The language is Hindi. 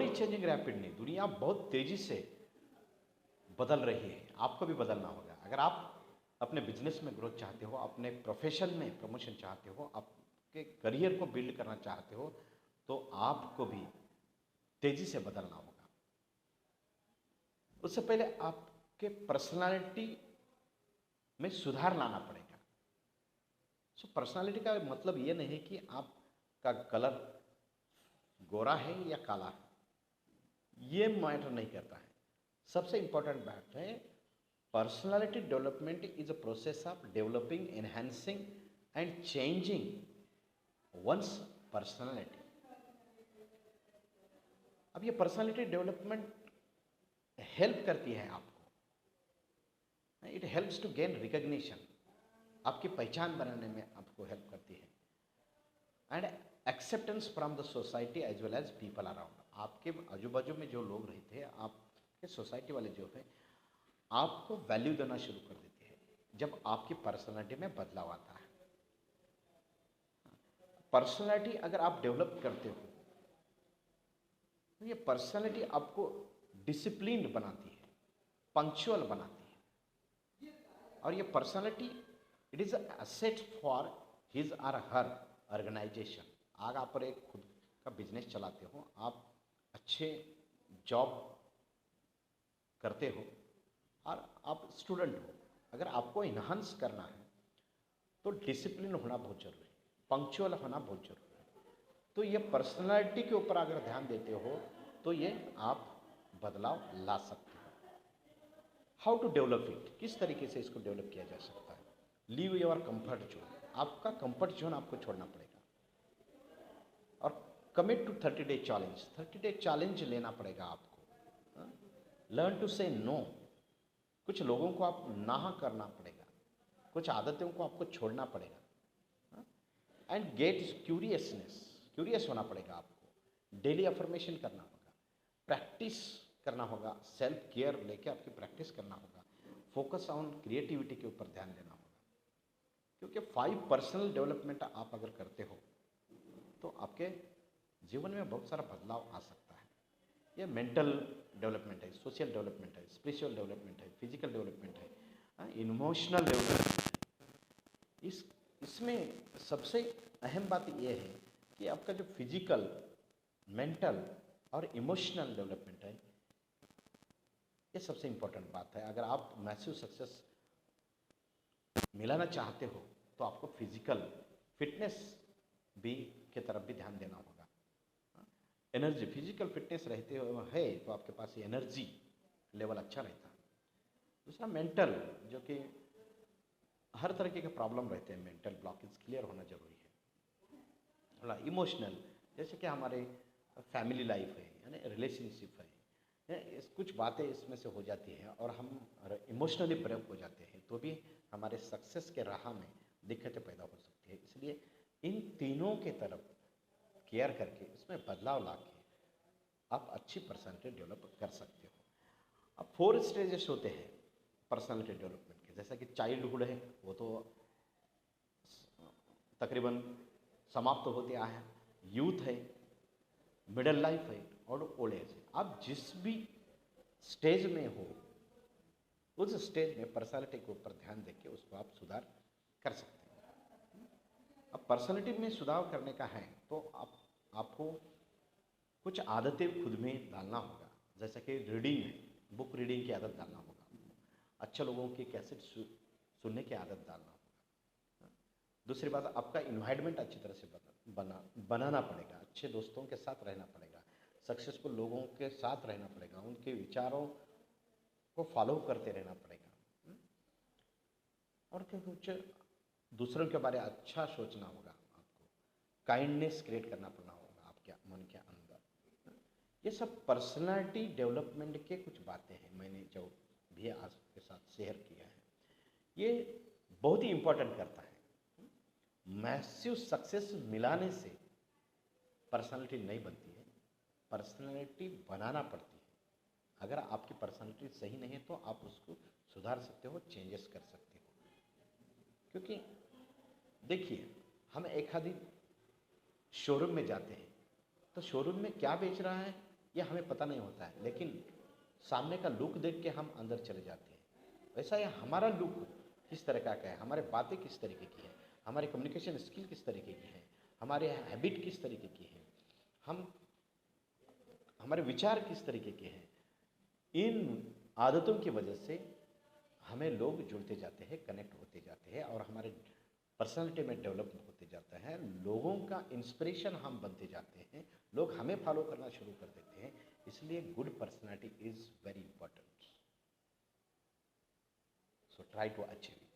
वर्ल्ड इज चेंजिंग रैपिडली, दुनिया बहुत तेजी से बदल रही है, आपको भी बदलना होगा। अगर आप अपने बिजनेस में ग्रोथ चाहते हो, अपने प्रोफेशन में प्रमोशन चाहते हो, आपके करियर को बिल्ड करना चाहते हो, तो आपको भी तेजी से बदलना होगा। उससे पहले आपके पर्सनालिटी में सुधार लाना पड़ेगा। सो पर्सनालिटी का मतलब ये नहीं कि आपका कलर गोरा है या काला है, ये मैटर नहीं करता है। सबसे इंपॉर्टेंट बात है, personality development is a process of developing, enhancing and changing one's personality. अब ये पर्सनालिटी डेवलपमेंट हेल्प करती है आपको, it helps to gain recognition, आपकी पहचान बनाने में आपको हेल्प करती है, and acceptance from the society as well as people around. आपके आजू बाजू में जो लोग रहते हैं, आपके सोसाइटी वाले जो है, आपको वैल्यू देना शुरू कर देते हैं जब आपकी पर्सनालिटी में बदलाव आता है। पर्सनालिटी अगर आप डेवलप करते हो तो ये पर्सनालिटी आपको डिसिप्लिन बनाती है, पंक्चुअल बनाती है, और ये personality it is asset for his और हर ऑर्गेनाइजेशन। आग आप पर एक खुद का बिजनेस चलाते हो, आप अच्छे जॉब करते हो और आप स्टूडेंट हो, अगर आपको इन्हांस करना है तो डिसिप्लिन होना बहुत जरूरी है, पंक्चुअल होना बहुत जरूरी है। तो ये पर्सनालिटी के ऊपर अगर ध्यान देते हो तो ये आप बदलाव ला सकते हो। हाउ टू डेवलप इट, किस तरीके से इसको डेवलप किया जा सकता है। लीव योर कंफर्ट जोन, आपका कंफर्ट जोन आपको छोड़ना पड़ेगा, और commit to 30 day challenge, 30 day challenge लेना पड़ेगा आपको। लर्न टू से नो, कुछ लोगों को आप ना करना पड़ेगा, कुछ आदतों को आपको छोड़ना पड़ेगा, एंड गेट क्यूरियसनेस, क्यूरियस होना पड़ेगा आपको। डेली अफर्मेशन करना होगा, प्रैक्टिस करना होगा, सेल्फ केयर लेके आपकी प्रैक्टिस करना होगा, फोकस ऑन क्रिएटिविटी के ऊपर ध्यान देना होगा, क्योंकि 5 पर्सनल डेवलपमेंट आप अगर करते हो तो आपके जीवन में बहुत सारा बदलाव आ सकता है। ये मेंटल डेवलपमेंट है, सोशल डेवलपमेंट है, स्पिरिचुअल डेवलपमेंट है, फिजिकल डेवलपमेंट है, इमोशनल डेवलपमेंट है। इसमें सबसे अहम बात यह है कि आपका जो फिजिकल, मेंटल और इमोशनल डेवलपमेंट है, ये सबसे इंपॉर्टेंट बात है। अगर आप मैसिव सक्सेस मिलाना चाहते हो तो आपको फिजिकल फिटनेस भी के तरफ भी ध्यान देना होगा। एनर्जी, फिजिकल फिटनेस रहते हो है तो आपके पास एनर्जी लेवल अच्छा रहता है। दूसरा मेंटल, जो कि हर तरीके के प्रॉब्लम रहते हैं, मेंटल ब्लॉकेज क्लियर होना जरूरी है। थोड़ा इमोशनल, जैसे कि हमारे फैमिली लाइफ है, यानी रिलेशनशिप है, कुछ बातें इसमें से हो जाती हैं और हम इमोशनली ब्रेक हो जाते हैं तो भी हमारे सक्सेस के राह में दिक्कतें पैदा हो सकती है। इसलिए इन तीनों के तरफ केयर करके इसमें बदलाव ला के आप अच्छी पर्सनालिटी डेवलप कर सकते हो। अब 4 स्टेजेस होते हैं पर्सनालिटी डेवलपमेंट के, जैसा कि चाइल्डहुड है वो तो तकरीबन समाप्त होते आए हैं, यूथ है, मिडिल लाइफ है और ओल्ड एज है। आप जिस भी स्टेज में हो उस स्टेज में पर्सनालिटी के ऊपर ध्यान देके उसको आप सुधार कर सकते हैं। अब पर्सनालिटी में सुधार करने का है तो आपको कुछ आदतें खुद में डालना होगा, जैसा कि रीडिंग है, बुक रीडिंग की आदत डालना होगा, अच्छे लोगों की कैसेट सुनने की आदत डालना होगा। दूसरी बात, आपका इन्वायरमेंट अच्छी तरह से बनाना पड़ेगा, अच्छे दोस्तों के साथ रहना पड़ेगा, सक्सेसफुल लोगों के साथ रहना पड़ेगा, उनके विचारों को फॉलो करते रहना पड़ेगा, और कुछ दूसरों के बारे में अच्छा सोचना होगा, आपको काइंडनेस क्रिएट करना पड़ना होगा आपके मन के अंदर। ये सब पर्सनालिटी डेवलपमेंट के कुछ बातें हैं, मैंने जो भी आज के साथ शेयर किया है, ये बहुत ही इम्पोर्टेंट करता है। मैसिव सक्सेस मिलाने से पर्सनालिटी नहीं बनती है, पर्सनालिटी बनाना पड़ती है। अगर आपकी पर्सनालिटी सही नहीं है तो आप उसको सुधार सकते हो, चेंजेस कर सकते हो। क्योंकि देखिए, हम एक आदि शोरूम में जाते हैं तो शोरूम में क्या बेच रहा है, ये हमें पता नहीं होता है, लेकिन सामने का लुक देख के हम अंदर चले जाते हैं। वैसा ये हमारा लुक किस तरह का है, हमारे बातें किस तरीके की है, हमारे कम्युनिकेशन स्किल किस तरीके की है, हमारे हैबिट किस तरीके की है, हमारे विचार किस तरीके के हैं, इन आदतों की वजह से हमें लोग जुड़ते जाते हैं, कनेक्ट होते जाते हैं और हमारे पर्सनालिटी में डेवलप होते जाता है। लोगों का इंस्पिरेशन हम बनते जाते हैं, लोग हमें फॉलो करना शुरू कर देते हैं। इसलिए good personality is very important, so try to achieve it.